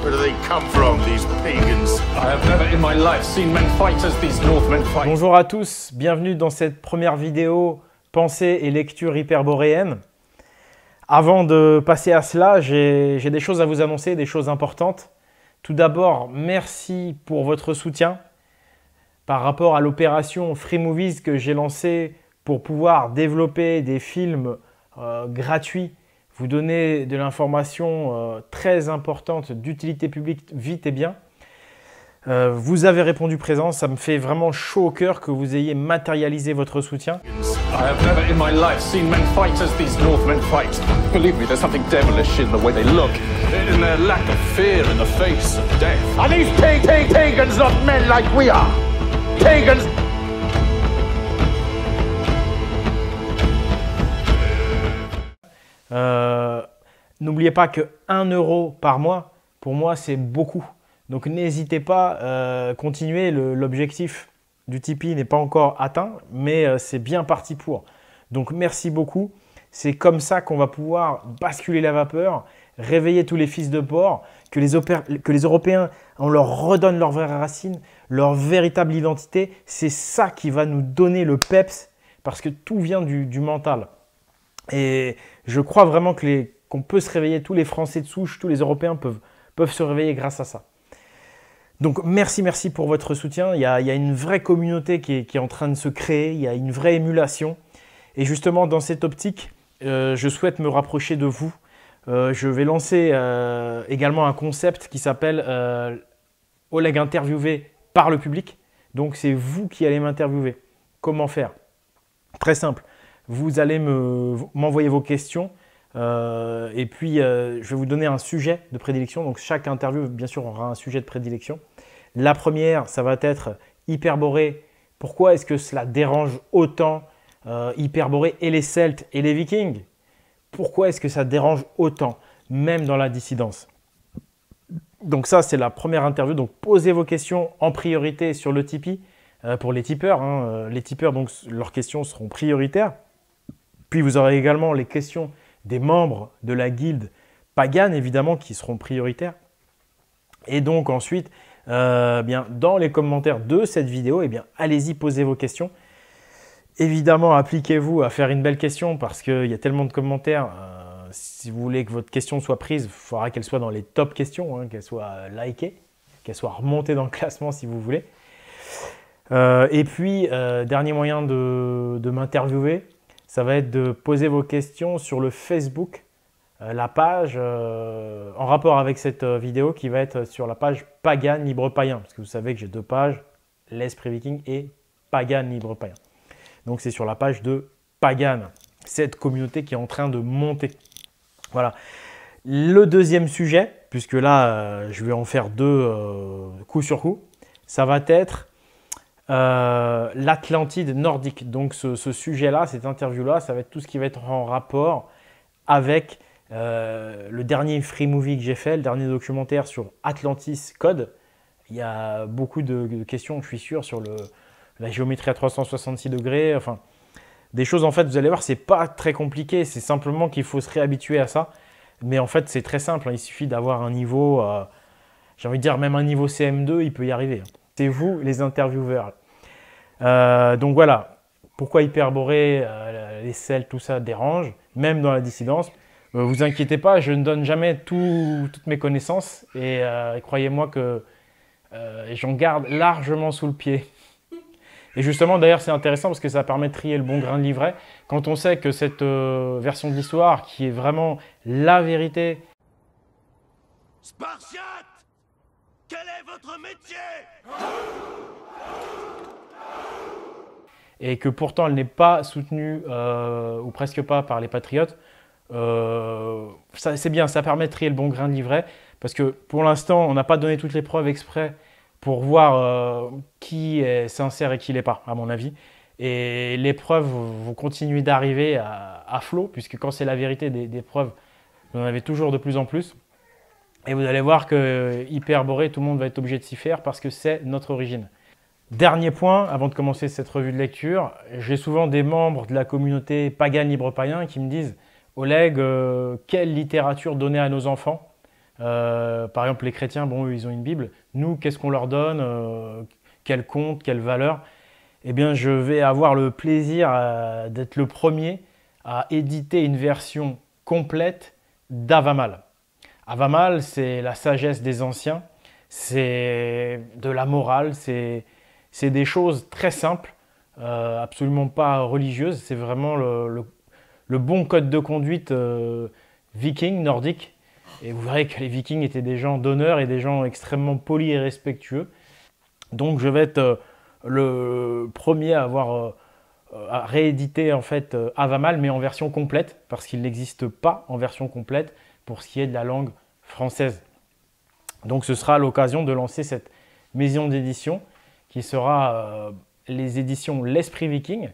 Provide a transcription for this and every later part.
Where do they come from, these pagans? I have never in my life seen men fight as these Northmen fight. Bonjour à tous, bienvenue dans cette première vidéo pensée et lecture hyperboréenne. Avant de passer à cela, j'ai des choses à vous annoncer, des choses importantes. Tout d'abord, merci pour votre soutien par rapport à l'opération Free Movies que j'ai lancée pour pouvoir développer des films gratuits, vous donner de l'information très importante d'utilité publique vite et bien. Vous avez répondu présent, ça me fait vraiment chaud au cœur que vous ayez matérialisé votre soutien. I have never in my life seen men fight as these Northmen fight. Believe me, there's something devilish in the way they look, in their lack of fear in the face of death. Are these pagans not men like we are? Pagans! N'oubliez pas que 1 euro par mois, pour moi, c'est beaucoup. Donc n'hésitez pas, continuez, l'objectif du Tipeee n'est pas encore atteint, mais c'est bien parti pour. Donc merci beaucoup. C'est comme ça qu'on va pouvoir basculer la vapeur, réveiller tous les fils de porc, que les Européens, on leur redonne leurs vraies racines, leur véritable identité. C'est ça qui va nous donner le peps, parce que tout vient du mental. Et je crois vraiment qu'on peut se réveiller, tous les Français de souche, tous les Européens peuvent se réveiller grâce à ça. Donc merci pour votre soutien. Il y a une vraie communauté qui est en train de se créer, il y a une vraie émulation. Et justement, dans cette optique, je souhaite me rapprocher de vous. Je vais lancer également un concept qui s'appelle Oleg interviewé par le public. Donc c'est vous qui allez m'interviewer. Comment faire? Très simple. Vous allez m'envoyer vos questions et puis je vais vous donner un sujet de prédilection. Donc chaque interview, bien sûr, aura un sujet de prédilection. La première, ça va être Hyperborée. Pourquoi est-ce que cela dérange autant Hyperborée et les Celtes et les Vikings? Pourquoi est-ce que ça dérange autant, même dans la dissidence? Donc ça, c'est la première interview. Donc posez vos questions en priorité sur le Tipeee pour les tipeurs. Les tipeurs, donc leurs questions seront prioritaires. Puis vous aurez également les questions des membres de la guilde Pagan, évidemment, qui seront prioritaires. Et donc ensuite, bien, dans les commentaires de cette vidéo, allez-y, posez vos questions. Évidemment, appliquez-vous à faire une belle question parce qu'il y a tellement de commentaires. Si vous voulez que votre question soit prise, il faudra qu'elle soit dans les top questions, qu'elle soit likée, qu'elle soit remontée dans le classement si vous voulez. Et puis, dernier moyen de m'interviewer, ça va être de poser vos questions sur le Facebook, la page en rapport avec cette vidéo qui va être sur la page Pagan Libre Païen. Parce que vous savez que j'ai 2 pages, l'Esprit Viking et Pagan Libre Païen. Donc c'est sur la page de Pagan, cette communauté qui est en train de monter. Voilà. Le deuxième sujet, puisque là je vais en faire 2 coup sur coup, ça va être l'Atlantide nordique. Donc ce sujet-là, cette interview-là, ça va être tout ce qui va être en rapport avec le dernier free movie que j'ai fait, le dernier documentaire sur Atlantis Code. Il y a beaucoup de questions, je suis sûr, sur la géométrie à 366 degrés. Enfin, des choses, en fait, vous allez voir, c'est pas très compliqué. C'est simplement qu'il faut se réhabituer à ça. Mais en fait, c'est très simple. Il suffit d'avoir un niveau, j'ai envie de dire, même un niveau CM2, il peut y arriver. C'est vous, les intervieweurs. Donc voilà, pourquoi Hyperborée, les Celtes, tout ça dérange, même dans la dissidence. Vous inquiétez pas, je ne donne jamais toutes mes connaissances et croyez-moi que j'en garde largement sous le pied. Et justement, d'ailleurs, c'est intéressant parce que ça permet de trier le bon grain de livret. Quand on sait que cette version de l'histoire, qui est vraiment la vérité… Spartiate! Quel est votre métier? Et que pourtant elle n'est pas soutenue, ou presque pas, par les patriotes, c'est bien, ça permet de trier le bon grain de livret, parce que pour l'instant, on n'a pas donné toutes les preuves exprès pour voir qui est sincère et qui ne l'est pas, à mon avis. Et les preuves vont continuer d'arriver à flot, puisque quand c'est la vérité des preuves, vous en avez toujours de plus en plus. Et vous allez voir que Hyperborée, tout le monde va être obligé de s'y faire parce que c'est notre origine. Dernier point, avant de commencer cette revue de lecture, j'ai souvent des membres de la communauté Pagan Libre Païen qui me disent « Oleg, quelle littérature donner à nos enfants ?» Par exemple, les chrétiens, bon, eux, ils ont une Bible. Nous, qu'est-ce qu'on leur donne? Quel compte, quelle valeur? Eh bien, je vais avoir le plaisir d'être le premier à éditer une version complète d'Avamal. Avamal, c'est la sagesse des anciens, c'est de la morale, c'est des choses très simples, absolument pas religieuses. C'est vraiment le bon code de conduite viking, nordique. Et vous verrez que les vikings étaient des gens d'honneur et des gens extrêmement polis et respectueux. Donc je vais être le premier à avoir à rééditer en fait Avamal, mais en version complète, parce qu'il n'existe pas en version complète pour ce qui est de la langue française. Donc ce sera l'occasion de lancer cette maison d'édition qui sera les éditions L'Esprit Viking.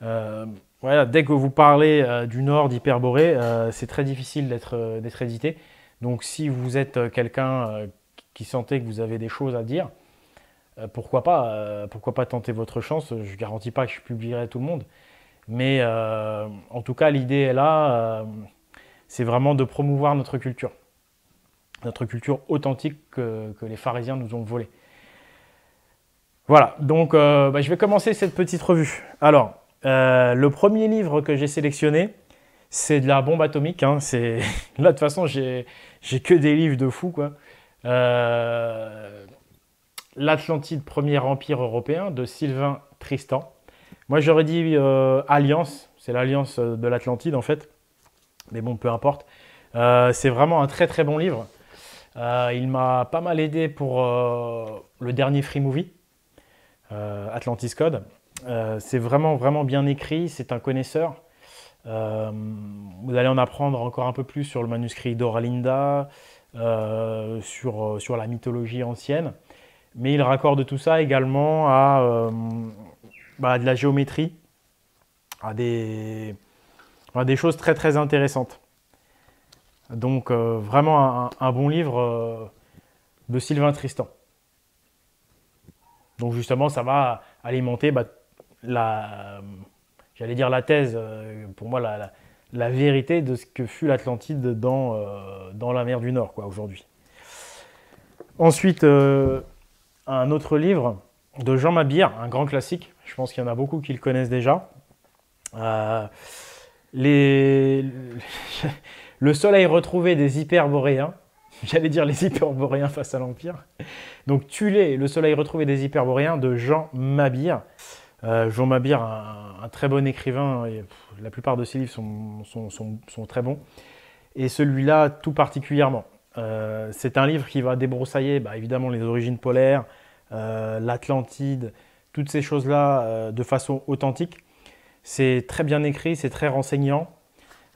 Voilà, dès que vous parlez du Nord, d'Hyperborée, c'est très difficile d'être édité. Donc si vous êtes quelqu'un qui sentait que vous avez des choses à dire, pourquoi pas tenter votre chance. Je ne garantis pas que je publierai tout le monde. Mais en tout cas, l'idée est là. C'est vraiment de promouvoir notre culture authentique que les pharisiens nous ont volée. Voilà, donc je vais commencer cette petite revue. Alors, le premier livre que j'ai sélectionné, c'est de la bombe atomique. Hein. Là, de toute façon, j'ai que des livres de fou, quoi. L'Atlantide, premier empire européen, de Sylvain Tristan. Moi, j'aurais dit Alliance, c'est l'Alliance de l'Atlantide, en fait. Mais bon, peu importe. C'est vraiment un très très bon livre. Il m'a pas mal aidé pour le dernier Free Movie, Atlantis Code. C'est vraiment vraiment bien écrit, c'est un connaisseur. Vous allez en apprendre encore un peu plus sur le manuscrit d'Oralinda, sur la mythologie ancienne. Mais il raccorde tout ça également à de la géométrie, à des choses très très intéressantes. Donc vraiment un bon livre de Sylvain Tristan. Donc justement, ça va alimenter j'allais dire la thèse, pour moi la vérité de ce que fut l'Atlantide dans la mer du Nord aujourd'hui. Ensuite, un autre livre de Jean Mabir, un grand classique. Je pense qu'il y en a beaucoup qui le connaissent déjà. Le soleil retrouvé des hyperboréens. J'allais dire les hyperboréens face à l'Empire. Donc Thulé, le soleil retrouvé des hyperboréens de Jean Mabir. Jean Mabir, un très bon écrivain. Et, la plupart de ses livres sont très bons. Et celui-là, tout particulièrement. C'est un livre qui va débroussailler évidemment les origines polaires, l'Atlantide, toutes ces choses-là de façon authentique. C'est très bien écrit, c'est très renseignant.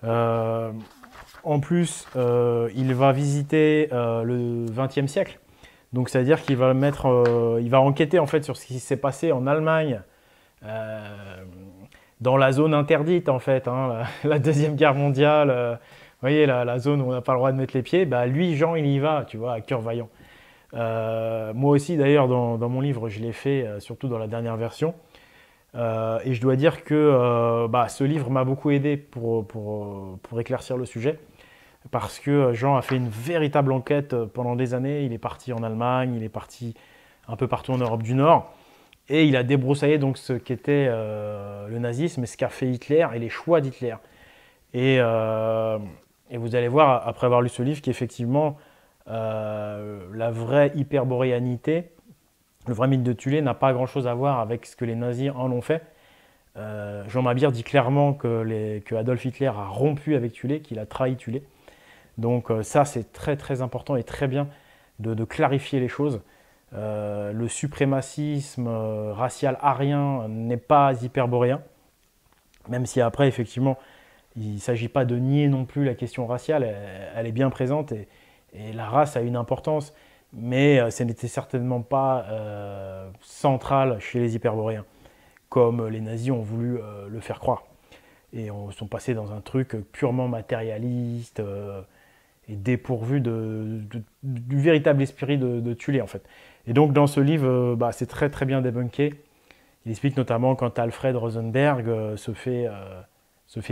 En plus, il va visiter le XXe siècle. Donc, c'est-à-dire qu'il va il va enquêter en fait sur ce qui s'est passé en Allemagne, dans la zone interdite en fait, hein, la Deuxième Guerre mondiale. Vous voyez, la zone où on n'a pas le droit de mettre les pieds. Lui, Jean, il y va, tu vois, à cœur vaillant. Moi aussi, d'ailleurs, dans mon livre, je l'ai fait, surtout dans la dernière version. Et je dois dire que ce livre m'a beaucoup aidé pour éclaircir le sujet. Parce que Jean a fait une véritable enquête pendant des années. Il est parti en Allemagne, il est parti un peu partout en Europe du Nord. Et il a débroussaillé donc ce qu'était le nazisme et ce qu'a fait Hitler et les choix d'Hitler. Et vous allez voir, après avoir lu ce livre, qu'effectivement, la vraie hyperboréanité, le vrai mythe de Thulé n'a pas grand-chose à voir avec ce que les nazis en ont fait. Jean Mabir dit clairement que Adolf Hitler a rompu avec Thulé, qu'il a trahi Thulé. Donc ça, c'est très très important et très bien de clarifier les choses. Le suprémacisme racial arien n'est pas hyperboréen, même si après, effectivement, il ne s'agit pas de nier non plus la question raciale, elle est bien présente et la race a une importance, mais ce n'était certainement pas central chez les hyperboréens, comme les nazis ont voulu le faire croire. Et on sont passés dans un truc purement matérialiste et dépourvu du véritable esprit de Thulé en fait. Et donc dans ce livre, c'est très très bien débunké. Il explique notamment quand Alfred Rosenberg se fait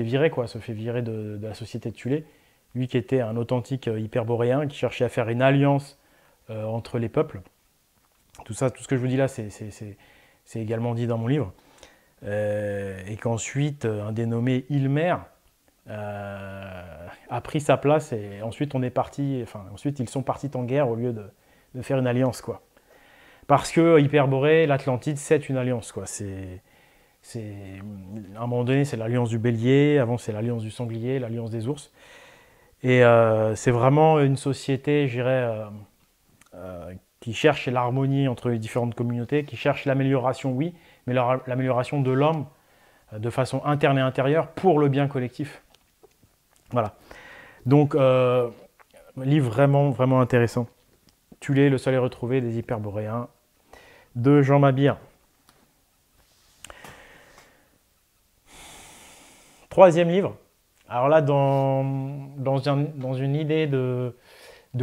virer de la société de Thulé. lui qui était un authentique hyperboréen, qui cherchait à faire une alliance entre les peuples. Tout ça, tout ce que je vous dis là, c'est également dit dans mon livre. Et qu'ensuite, un dénommé Ilmer a pris sa place et ensuite ensuite ils sont partis en guerre au lieu de faire une alliance, quoi. Parce que Hyperborée, l'Atlantide, c'est une alliance, quoi. À un moment donné, c'est l'alliance du bélier, avant c'est l'alliance du sanglier, l'alliance des ours. Et c'est vraiment une société, je dirais, qui cherche l'harmonie entre les différentes communautés, qui cherche l'amélioration, oui, mais l'amélioration de l'homme de façon interne et intérieure pour le bien collectif. Voilà. Donc, livre vraiment, vraiment intéressant. Tulé, le seul et retrouvé des Hyperboréens, de Jean Mabir. Troisième livre. Alors là, dans une idée de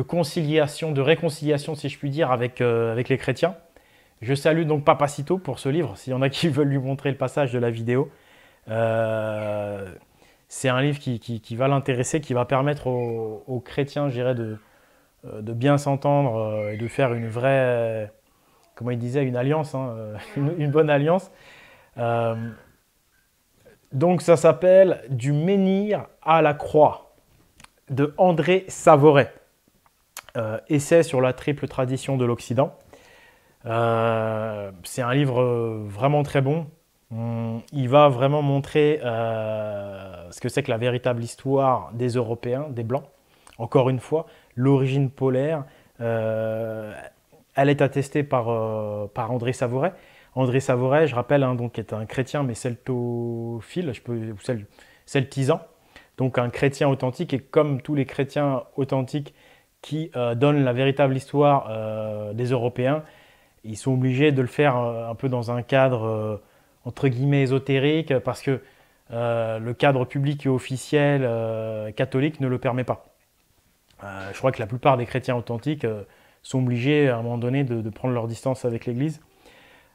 conciliation, de réconciliation, si je puis dire, avec les chrétiens. Je salue donc Papacito pour ce livre, s'il y en a qui veulent lui montrer le passage de la vidéo. C'est un livre qui va l'intéresser, qui va permettre aux chrétiens, je dirais, de bien s'entendre et de faire une vraie, comment il disait, une alliance, hein, une bonne alliance. Donc ça s'appelle « Du menhir à la croix » de André Savoret. Essai sur la triple tradition de l'Occident. C'est un livre vraiment très bon. Il va vraiment montrer ce que c'est que la véritable histoire des Européens, des Blancs. Encore une fois, l'origine polaire, elle est attestée par André Savoret. André Savoret, je rappelle, hein, donc, est un chrétien, mais celtophile, celtisant. Donc un chrétien authentique, et comme tous les chrétiens authentiques qui donnent la véritable histoire des Européens, ils sont obligés de le faire un peu dans un cadre entre guillemets ésotérique, parce que le cadre public et officiel catholique ne le permet pas. Je crois que la plupart des chrétiens authentiques sont obligés à un moment donné de prendre leur distance avec l'Église.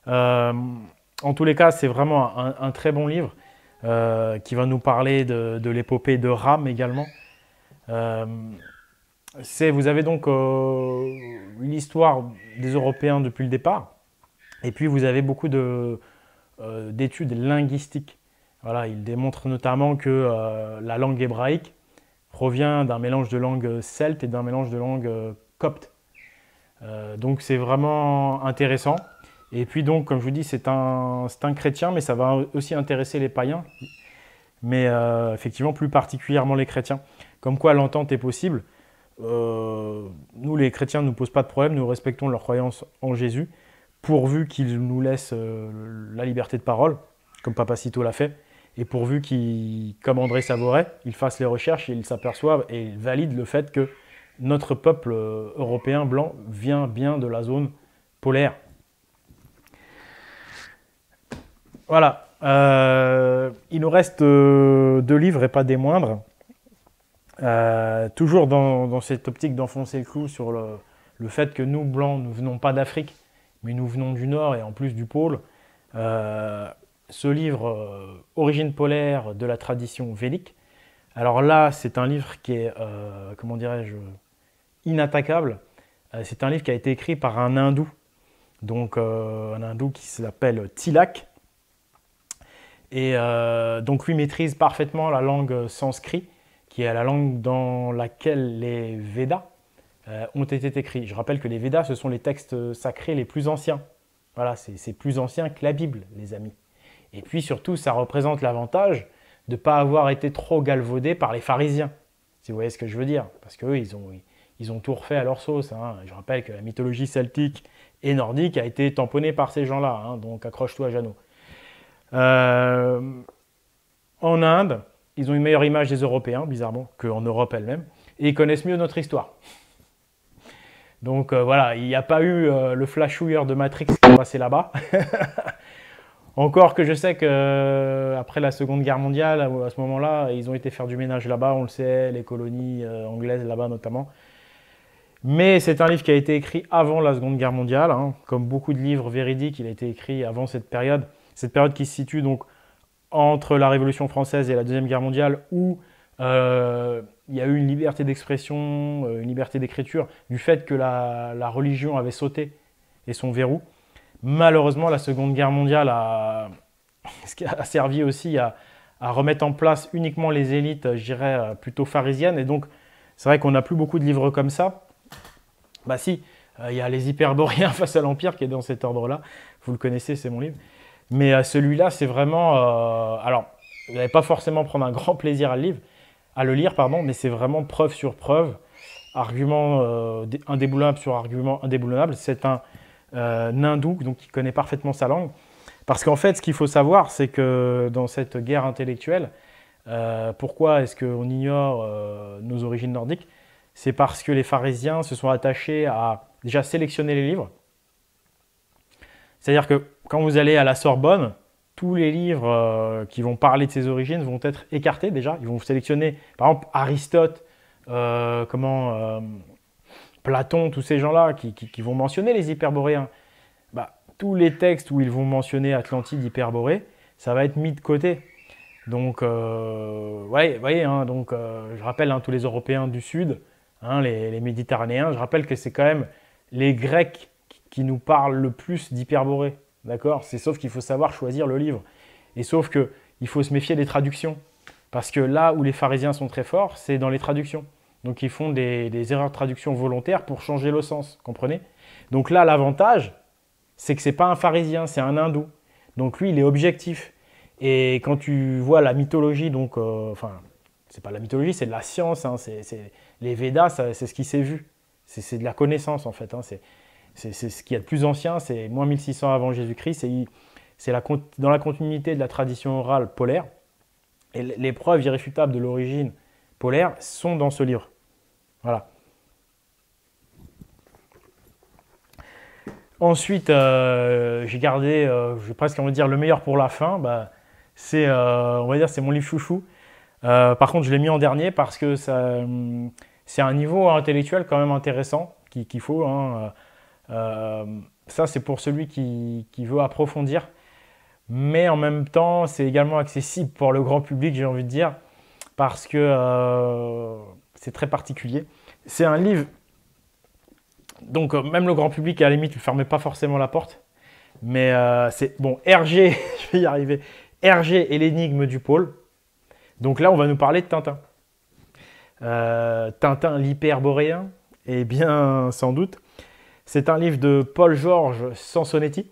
En tous les cas, c'est vraiment un très bon livre qui va nous parler de l'épopée de Rame également. Vous avez donc l'histoire des Européens depuis le départ, et puis vous avez beaucoup d'études linguistiques. Voilà, il démontre notamment que la langue hébraïque provient d'un mélange de langue celte et d'un mélange de langue copte. Donc c'est vraiment intéressant. Et puis donc, comme je vous dis, c'est un chrétien, mais ça va aussi intéresser les païens, mais effectivement plus particulièrement les chrétiens. Comme quoi l'entente est possible. Nous, les chrétiens, ne nous posent pas de problème, nous respectons leur croyance en Jésus, pourvu qu'ils nous laissent la liberté de parole, comme Papacito l'a fait, et pourvu qu'ils, comme André Savoret, ils fassent les recherches et ils s'aperçoivent et ils valident le fait que notre peuple européen blanc vient bien de la zone polaire. Voilà, il nous reste 2 livres et pas des moindres. Toujours dans cette optique d'enfoncer le clou sur le fait que nous, Blancs, nous venons pas d'Afrique, mais nous venons du Nord et en plus du pôle. Ce livre, Origine polaire de la tradition védique. Alors là, c'est un livre qui est, comment dirais-je, inattaquable. C'est un livre qui a été écrit par un hindou, donc un hindou qui s'appelle Tilak. Et donc lui maîtrise parfaitement la langue sanskrit, qui est la langue dans laquelle les Védas ont été écrits. Je rappelle que les Védas, ce sont les textes sacrés les plus anciens. Voilà, c'est plus ancien que la Bible, les amis. Et puis surtout, ça représente l'avantage de ne pas avoir été trop galvaudé par les pharisiens, si vous voyez ce que je veux dire. Parce qu'eux, ils ont tout refait à leur sauce. Hein. Je rappelle que la mythologie celtique et nordique a été tamponnée par ces gens-là, hein, donc accroche-toi, Jeannot. En Inde, ils ont une meilleure image des Européens, bizarrement, qu'en Europe elle-même, et ils connaissent mieux notre histoire. Donc voilà, il n'y a pas eu le flashouilleur de Matrix qui est passé là-bas. Encore que je sais qu'après la Seconde Guerre mondiale, à ce moment-là, ils ont été faire du ménage là-bas, on le sait, les colonies anglaises là-bas notamment. Mais c'est un livre qui a été écrit avant la Seconde Guerre mondiale, hein. Comme beaucoup de livres véridiques, il a été écrit avant cette période qui se situe donc entre la Révolution française et la Deuxième Guerre mondiale, où il y a eu une liberté d'expression, une liberté d'écriture, du fait que la religion avait sauté et son verrou. Malheureusement, la Seconde Guerre mondiale a servi aussi à remettre en place uniquement les élites, je dirais, plutôt pharisiennes. Et donc, c'est vrai qu'on n'a plus beaucoup de livres comme ça. Bah si, il y a les Hyperboréens face à l'Empire qui est dans cet ordre-là. Vous le connaissez, c'est mon livre. Mais celui-là, c'est vraiment... alors, vous n'allez pas forcément prendre un grand plaisir à le lire, pardon, mais c'est vraiment preuve sur preuve, argument indéboulonnable sur argument indéboulonnable. C'est un hindou, donc qui connaît parfaitement sa langue. Parce qu'en fait, ce qu'il faut savoir, c'est que dans cette guerre intellectuelle, pourquoi est-ce qu'on ignore nos origines nordiques? C'est parce que les pharisiens se sont attachés à déjà sélectionner les livres. C'est-à-dire que quand vous allez à la Sorbonne, tous les livres qui vont parler de ses origines vont être écartés déjà. Ils vont sélectionner, par exemple, Aristote, Platon, tous ces gens-là qui vont mentionner les Hyperboréens. Bah, tous les textes où ils vont mentionner Atlantide, Hyperborée, ça va être mis de côté. Donc, ouais, vous voyez, hein, donc, je rappelle tous les Européens du Sud, les Méditerranéens, je rappelle que c'est quand même les Grecs qui nous parlent le plus d'Hyperborée. D'accord? C'est sauf qu'il faut savoir choisir le livre. Et sauf qu'il faut se méfier des traductions. Parce que là où les pharisiens sont très forts, c'est dans les traductions. Donc ils font des erreurs de traduction volontaires pour changer le sens. Comprenez? Donc là, l'avantage, c'est que ce n'est pas un pharisien, c'est un hindou. Donc lui, il est objectif. Et quand tu vois la mythologie, donc, enfin, c'est pas la mythologie, c'est de la science. Les Védas, c'est ce qui s'est vu. C'est de la connaissance, en fait. C'est ce qu'il y a de plus ancien, c'est moins 1600 avant Jésus-Christ. C'est dans la continuité de la tradition orale polaire. Et les preuves irréfutables de l'origine polaire sont dans ce livre. Voilà. Ensuite, j'ai gardé, je vais presque envie de dire, le meilleur pour la fin. Bah, on va dire, c'est mon livre chouchou. Par contre, je l'ai mis en dernier parce que c'est un niveau intellectuel quand même intéressant qu'il faut. Ça, c'est pour celui qui veut approfondir. Mais en même temps, c'est également accessible pour le grand public, j'ai envie de dire, parce que c'est très particulier. C'est un livre, donc même le grand public, à la limite, ne fermez pas forcément la porte. Mais c'est, bon, Hergé, je vais y arriver, Hergé et l'énigme du pôle. Donc là, on va nous parler de Tintin. Tintin l'hyperboréen, eh bien, sans doute. C'est un livre de Paul-Georges Sansonetti.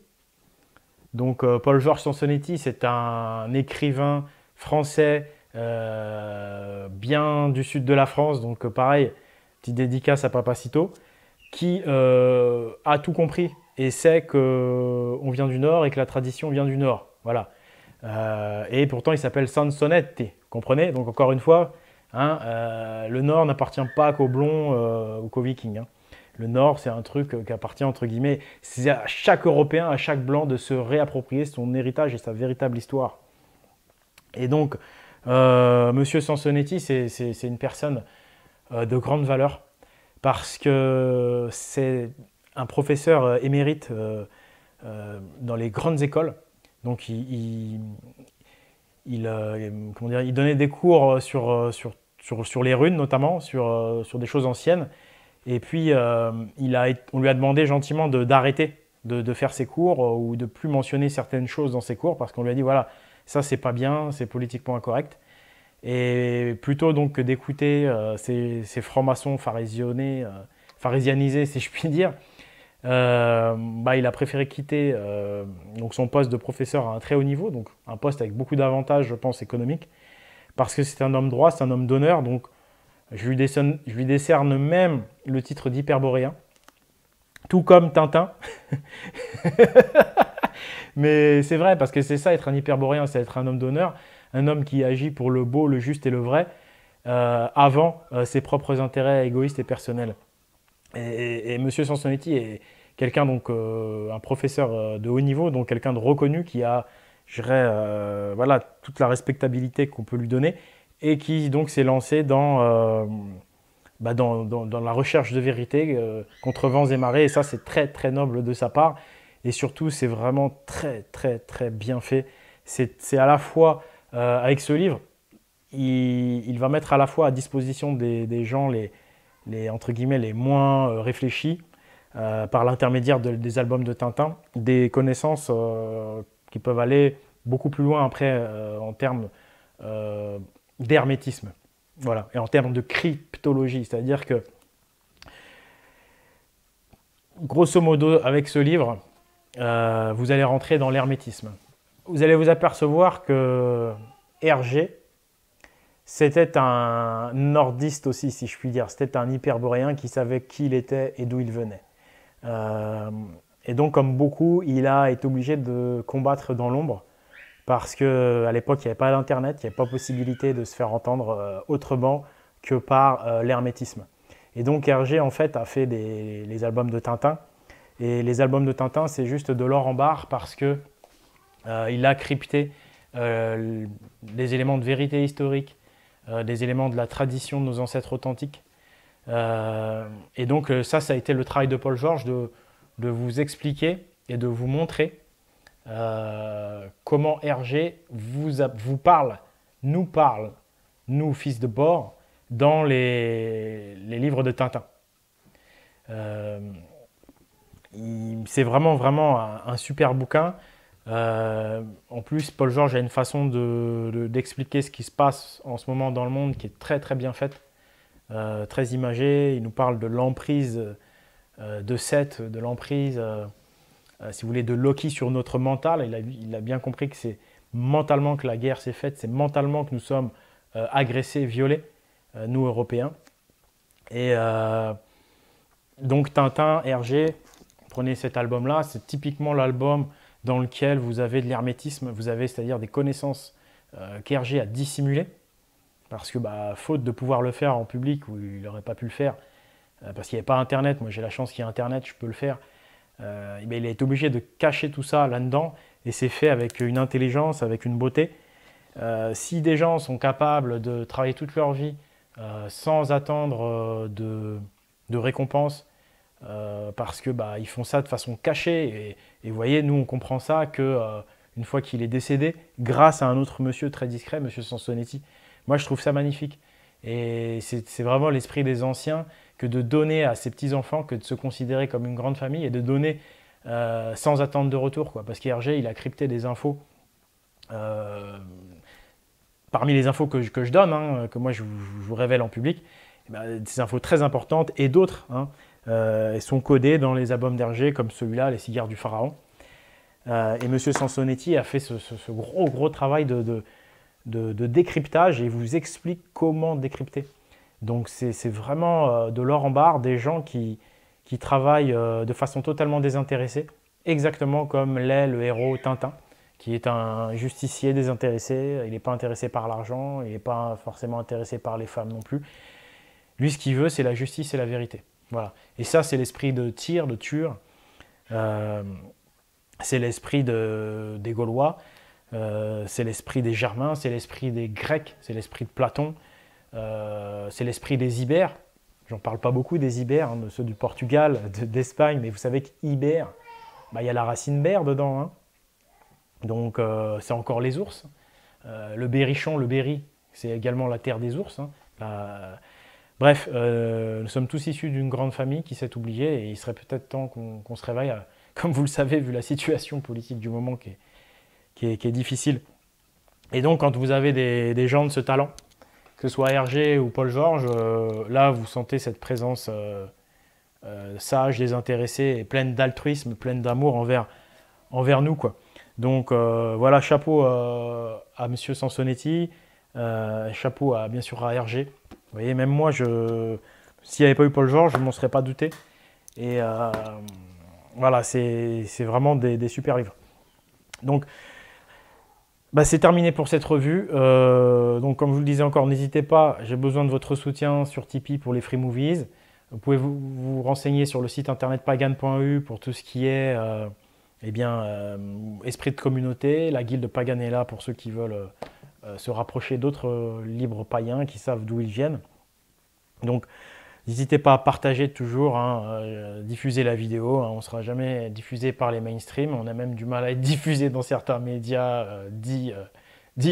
Donc, Paul-Georges Sansonetti, c'est un écrivain français bien du sud de la France. Donc, pareil, petite dédicace à Papacito, qui a tout compris et sait qu'on vient du Nord et que la tradition vient du Nord. Voilà. Et pourtant, il s'appelle Sansonetti. Comprenez? Donc, encore une fois, le Nord n'appartient pas qu'aux Blonds ou qu'aux Vikings. Le Nord, c'est un truc qui appartient, entre guillemets, c'est à chaque Européen, à chaque Blanc de se réapproprier son héritage et sa véritable histoire. Et donc, Monsieur Sansonetti, c'est une personne de grande valeur parce que c'est un professeur émérite dans les grandes écoles. Donc, il donnait des cours sur les runes, notamment, sur des choses anciennes. Et puis, on lui a demandé gentiment d'arrêter de faire ses cours ou de plus mentionner certaines choses dans ses cours parce qu'on lui a dit, voilà, ça, c'est pas bien, c'est politiquement incorrect. Et plutôt donc que d'écouter ces francs-maçons pharisianisés, si je puis dire, il a préféré quitter donc son poste de professeur à un très haut niveau, donc un poste avec beaucoup d'avantages, je pense, économiques, parce que c'est un homme droit, c'est un homme d'honneur, donc je lui décerne même le titre d'hyperboréen, tout comme Tintin. Mais c'est vrai, parce que c'est ça, être un hyperboréen, c'est être un homme d'honneur, un homme qui agit pour le beau, le juste et le vrai, avant ses propres intérêts égoïstes et personnels. Et Monsieur Sansonetti est quelqu'un, donc un professeur de haut niveau, donc quelqu'un de reconnu qui a, je dirais, voilà, toute la respectabilité qu'on peut lui donner, et qui donc s'est lancé dans la recherche de vérité contre vents et marées. Et ça, c'est très très noble de sa part. Et surtout, c'est vraiment très très très bien fait. C'est à la fois, avec ce livre, il va mettre à la fois à disposition des gens, entre guillemets, les moins réfléchis, par l'intermédiaire des albums de Tintin, des connaissances qui peuvent aller beaucoup plus loin après en termes d'hermétisme. Voilà, et en termes de cryptologie, c'est-à-dire que, grosso modo, avec ce livre, vous allez rentrer dans l'hermétisme. Vous allez vous apercevoir que Hergé, c'était un nordiste aussi, si je puis dire. C'était un hyperboréen qui savait qui il était et d'où il venait. Et donc, comme beaucoup, il a été obligé de combattre dans l'ombre parce qu'à l'époque, il n'y avait pas d'internet, il n'y avait pas possibilité de se faire entendre autrement que par l'hermétisme. Et donc, Hergé, en fait, a fait les albums de Tintin. Et les albums de Tintin, c'est juste de l'or en barre parce que il a crypté des éléments de vérité historique, des éléments de la tradition de nos ancêtres authentiques. Et donc, ça a été le travail de Paul Georges de vous expliquer et de vous montrer comment Hergé vous parle, nous, fils de bord, dans les livres de Tintin. C'est vraiment un super bouquin. En plus, Paul Georges a une façon d'expliquer ce qui se passe en ce moment dans le monde qui est très très bien faite, très imagée. Il nous parle de l'emprise de Seth, de l'emprise, si vous voulez, de Loki sur notre mental. Il a bien compris que c'est mentalement que la guerre s'est faite, c'est mentalement que nous sommes agressés, violés, nous Européens. Et donc Tintin, Hergé, prenez cet album-là, c'est typiquement l'album dans lequel vous avez de l'hermétisme, vous avez c'est-à-dire des connaissances qu'Hergé a dissimulées, parce que faute de pouvoir le faire en public, où il n'aurait pas pu le faire, parce qu'il n'y avait pas Internet, moi j'ai la chance qu'il y ait Internet, je peux le faire, il est obligé de cacher tout ça là-dedans, et c'est fait avec une intelligence, avec une beauté. Si des gens sont capables de travailler toute leur vie sans attendre de récompense, parce que ils font ça de façon cachée, et vous voyez, nous on comprend ça que une fois qu'il est décédé, grâce à un autre monsieur très discret, monsieur Sansonetti. Moi je trouve ça magnifique, et c'est vraiment l'esprit des anciens que de donner à ses petits-enfants, que de se considérer comme une grande famille et de donner sans attendre de retour, quoi. Parce qu'Hergé, il a crypté des infos, parmi les infos que je donne, que moi je vous révèle en public, des infos très importantes, et d'autres sont codées dans les albums d'Hergé, comme celui-là, Les Cigares du Pharaon. Et M. Sansonetti a fait ce gros travail de décryptage, et il vous explique comment décrypter. Donc c'est vraiment de l'or en barre, des gens qui travaillent de façon totalement désintéressée, exactement comme l'est le héros Tintin, qui est un justicier désintéressé. Il n'est pas intéressé par l'argent, il n'est pas forcément intéressé par les femmes non plus. Lui, ce qu'il veut, c'est la justice et la vérité. Voilà. Et ça, c'est l'esprit de Tyr, de Tuр, c'est l'esprit des Gaulois, c'est l'esprit des Germains, c'est l'esprit des Grecs, c'est l'esprit de Platon, c'est l'esprit des Ibères. J'en parle pas beaucoup des Ibères, de ceux du Portugal, d'Espagne, mais vous savez qu'Ibère, il y a la racine ber dedans. Donc c'est encore les ours. Le Berrichon, le Berry, c'est également la terre des ours. Bref, nous sommes tous issus d'une grande famille qui s'est oubliée, et il serait peut-être temps qu'on se réveille, comme vous le savez, vu la situation politique du moment qui est difficile. Et donc, quand vous avez des gens de ce talent, que ce soit Hergé ou Paul Georges, là, vous sentez cette présence sage, désintéressée, et pleine d'altruisme, pleine d'amour envers nous, quoi. Donc, voilà, chapeau à M. Sansonetti, chapeau bien sûr à Hergé. Vous voyez, même moi, s'il n'y avait pas eu Paul Georges, je ne m'en serais pas douté. Et voilà, c'est vraiment des super livres. Donc, c'est terminé pour cette revue. Donc, comme je vous le disais encore, n'hésitez pas, j'ai besoin de votre soutien sur Tipeee pour les Free Movies. Vous pouvez vous renseigner sur le site internet pagan.eu pour tout ce qui est esprit de communauté. La guilde Pagan est là pour ceux qui veulent se rapprocher d'autres libres païens qui savent d'où ils viennent. Donc, n'hésitez pas à partager toujours, diffuser la vidéo. On ne sera jamais diffusé par les mainstream. On a même du mal à être diffusé dans certains médias dits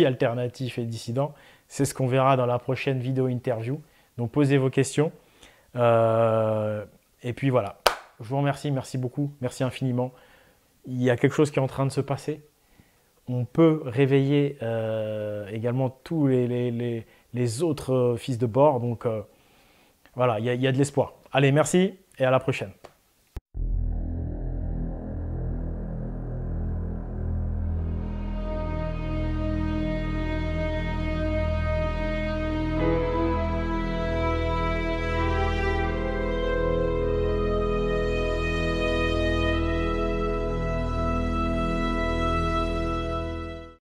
alternatifs et dissidents. C'est ce qu'on verra dans la prochaine vidéo interview. Donc posez vos questions. Et puis voilà, je vous remercie, merci beaucoup, merci infiniment. Il y a quelque chose qui est en train de se passer. On peut réveiller également tous les autres fils de bord. Donc voilà, il y a de l'espoir. Allez, merci et à la prochaine.